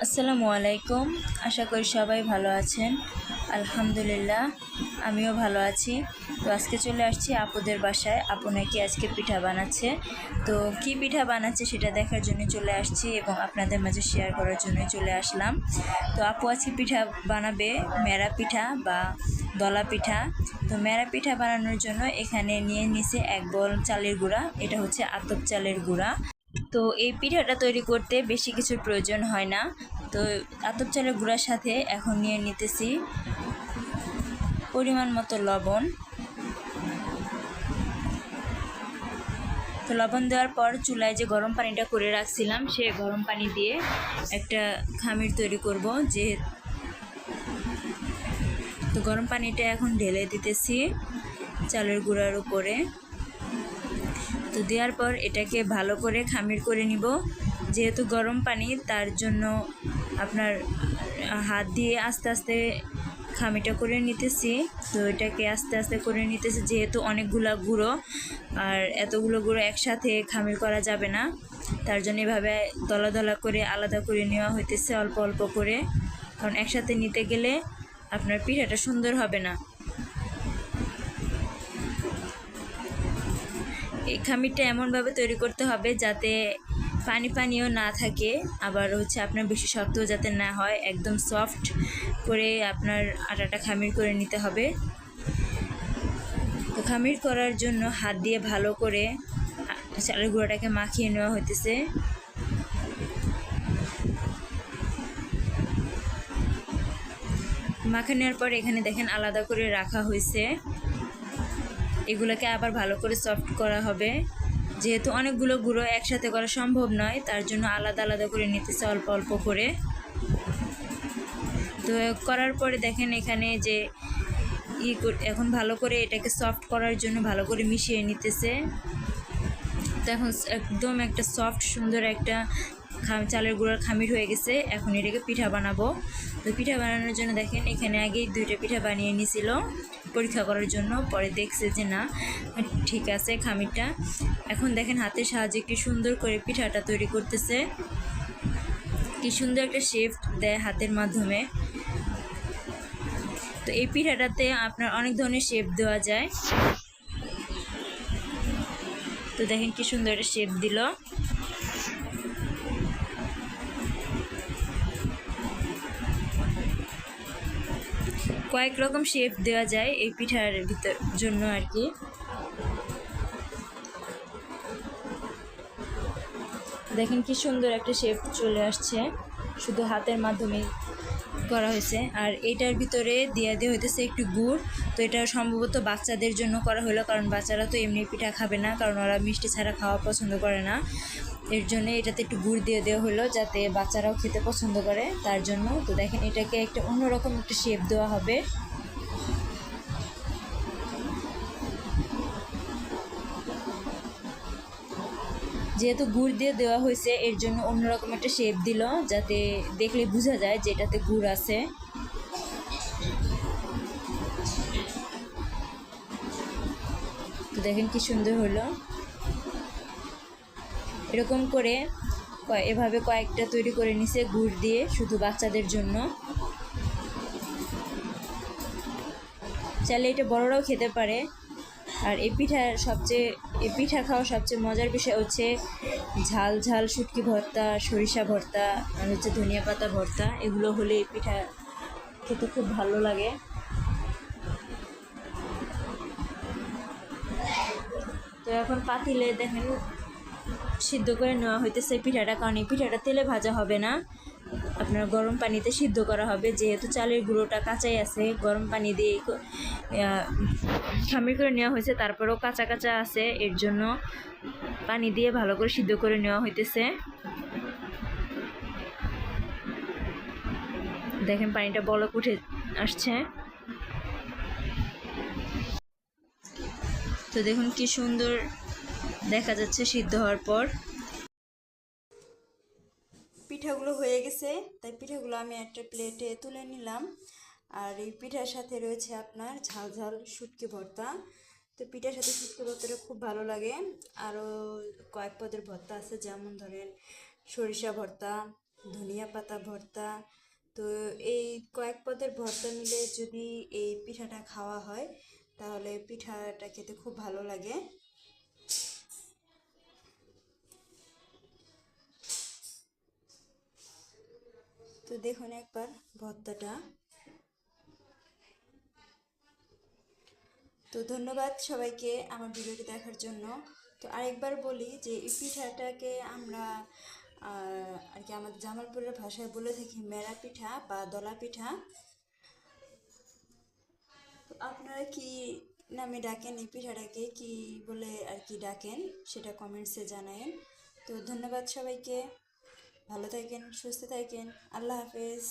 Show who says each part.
Speaker 1: আসসালামু আলাইকুম। আশা করি সবাই ভালো আছেন। আলহামদুলিল্লাহ আমিও ভালো আছি। তো আজকে চলে আসছি আপুদের বাসায়। আপু নাকি আজকে পিঠা বানাচ্ছে। তো কি পিঠা বানাচ্ছে সেটা দেখার জন্য চলে আসছি এবং আপনাদের মাঝে শেয়ার করার জন্য চলে আসলাম। তো আপু আজকে পিঠা বানাবে মেরা পিঠা বা দলা পিঠা। তো মেরা পিঠা বানানোর জন্য এখানে নিয়ে নিছে 1 বল চালের গুঁড়া। এটা হচ্ছে আতপ চালের গুঁড়া। তো এই পিঠাটা তৈরি করতে বেশি কিছুর প্রয়োজন হয় না। তো আতপ চালের গুঁড়ার সাথে এখন নিয়ে নিতেছি পরিমাণ মতো লবণ। তো লবণ দেওয়ার পর চুলায় যে গরম পানিটা করে রাখছিলাম সে গরম পানি দিয়ে একটা খামির তৈরি করব। তো গরম পানিটা এখন ঢেলে দিতেছি চালের গুঁড়ার উপরে। তো দেওয়ার পর এটাকে ভালো করে খামির করে নিব। যেহেতু গরম পানি তার জন্য আপনার হাত দিয়ে আস্তে আস্তে খামিটা করে নিতেছি। তো এটাকে আস্তে আস্তে করে নিতেছি, যেহেতু অনেকগুলো গুঁড়ো আর এতগুলো গুঁড়ো একসাথে খামির করা যাবে না। তার জন্য এভাবে দলা দলা করে আলাদা করে নেওয়া হইতেছে অল্প অল্প করে, কারণ একসাথে নিতে গেলে আপনার পিঠাটা সুন্দর হবে না। এই খামিরটা এমনভাবে তৈরি করতে হবে যাতে পানি পানিও না থাকে, আবার হচ্ছে আপনার বেশি শক্ত যাতে না হয়, একদম সফট করে আপনার আটাটা খামির করে নিতে হবে। তো খামির করার জন্য হাত দিয়ে ভালো করে চালের গুঁড়োটাকে মাখিয়ে নেওয়া হইতেছে। মাখিয়ে নেওয়ার পর এখানে দেখেন আলাদা করে রাখা হয়েছে। এগুলোকে আবার ভালো করে সফট করা হবে। যেহেতু অনেকগুলো গুঁড়ো একসাথে করা সম্ভব নয়, তার জন্য আলাদা আলাদা করে নিতেছে অল্প অল্প করে। তো করার পরে দেখেন এখানে যে এখন ভালো করে এটাকে সফট করার জন্য ভালো করে মিশিয়ে নিতেছে। তো এখন একদম একটা সফট সুন্দর একটা চালের গুঁড়ার খামির হয়ে গেছে। এখন এটাকে পিঠা বানাবো। তো পিঠা বানানোর জন্য দেখেন এখানে আগেই 2টা পিঠা বানিয়ে নিয়েছিল পরীক্ষা করার জন্য, পরে দেখছে যে না ঠিক আছে খামিরটা। এখন দেখেন হাতের সাহায্যে কি সুন্দর করে পিঠাটা তৈরি করতেছে, কি সুন্দর একটা শেপ দেয় হাতের মাধ্যমে। তো এই পিঠাটাতে আপনার অনেক ধরনের শেপ দেওয়া যায়। তো দেখেন কি সুন্দর একটা শেপ দিল। কয়েক রকম শেপ দেওয়া যায় এই পিঠার ভিতর জন্য আর কি। দেখেন কি সুন্দর একটা শেপ চলে আসছে, শুধু হাতের মাধ্যমে করা হয়েছে। আর এটার ভিতরে দিয়ে হইতেছে একটু গুড়। তো এটা সম্ভবত বাচ্চাদের জন্য করা হলো, কারণ বাচ্চারা তো এমনি পিঠা খাবে না, কারণ ওরা মিষ্টি ছাড়া খাওয়া পছন্দ করে না। এর জন্য এটাতে একটু গুড় দিয়ে দেওয়া হলো যাতে বাচ্চারাও খেতে পছন্দ করে, তার জন্য। তো দেখেন এটাকে একটা অন্যরকম একটা শেপ দেওয়া হবে। যেহেতু গুড় দিয়ে দেওয়া হয়েছে এর জন্য অন্যরকম একটা শেপ দিল, যাতে দেখলে বোঝা যায় যে এটাতে গুড় আছে। তো দেখেন কি সুন্দর হলো। এরকম করে এভাবে কয়েকটা তৈরি করে নিছে গুড় দিয়ে, শুধু বাচ্চাদের জন্য। চাইলে এটা বড়রাও খেতে পারে। আর এই পিঠা খাওয়ার সবচেয়ে মজার বিষয় হচ্ছে ঝাল ঝাল শুটকি ভর্তা, সরিষা ভর্তা, আর হচ্ছে ধনিয়া পাতা ভর্তা। এগুলো হলে এই পিঠা খেতে খুব ভালো লাগে। তো এখন পাতিলে দেখেন সিদ্ধ করে নেওয়া হইতেছে পিঠাটা, কারণ এই পিঠাটা তেলে ভাজা হবে না, আপনার গরম পানিতে সিদ্ধ করা হবে। যেহেতু চালের গুঁড়োটা কাঁচাই আছে, গরম পানি দিয়ে খামির করে নেওয়া হয়েছে, তারপরেও কাঁচা কাঁচা আছে, এর জন্য পানি দিয়ে ভালো করে সিদ্ধ করে নেওয়া হইতেছে। দেখেন পানিটা বলক উঠে আসছে। তো দেখুন কি সুন্দর দেখা যাচ্ছে সিদ্ধ হওয়ার পর। পিঠাগুলো হয়ে গেছে, তাই পিঠাগুলো আমি একটা প্লেটে তুলে নিলাম। আর এই পিঠার সাথে রয়েছে আপনার ঝাল ঝাল শুটকি ভর্তা। তো পিঠার সাথে শুটকি ভর্তাটা খুব ভালো লাগে। আরও কয়েক পদের ভর্তা আছে, যেমন ধরেন সরিষা ভর্তা,
Speaker 2: ধনিয়া পাতা ভর্তা। তো এই কয়েক পদের ভর্তা মিলে যদি এই পিঠাটা খাওয়া হয় তাহলে পিঠাটা খেতে খুব ভালো লাগে। তো দেখুন একবার ভর্তাটা। তো ধন্যবাদ সবাইকে আমার ভিডিওটি দেখার জন্য। তো আরেকবার বলি যে এই পিঠাটাকে আমরা আর কি আমাদের জামালপুরের ভাষায় বলে থাকি মেরা পিঠা বা দলা পিঠা। তো আপনারা কি নামে ডাকেন এই পিঠাটাকে, কি বলে আর কি ডাকেন সেটা কমেন্টসে জানায়েন। তো ধন্যবাদ সবাইকে, ভালো থাকেন, সুস্থ থাকেন, আল্লাহ হাফেজ।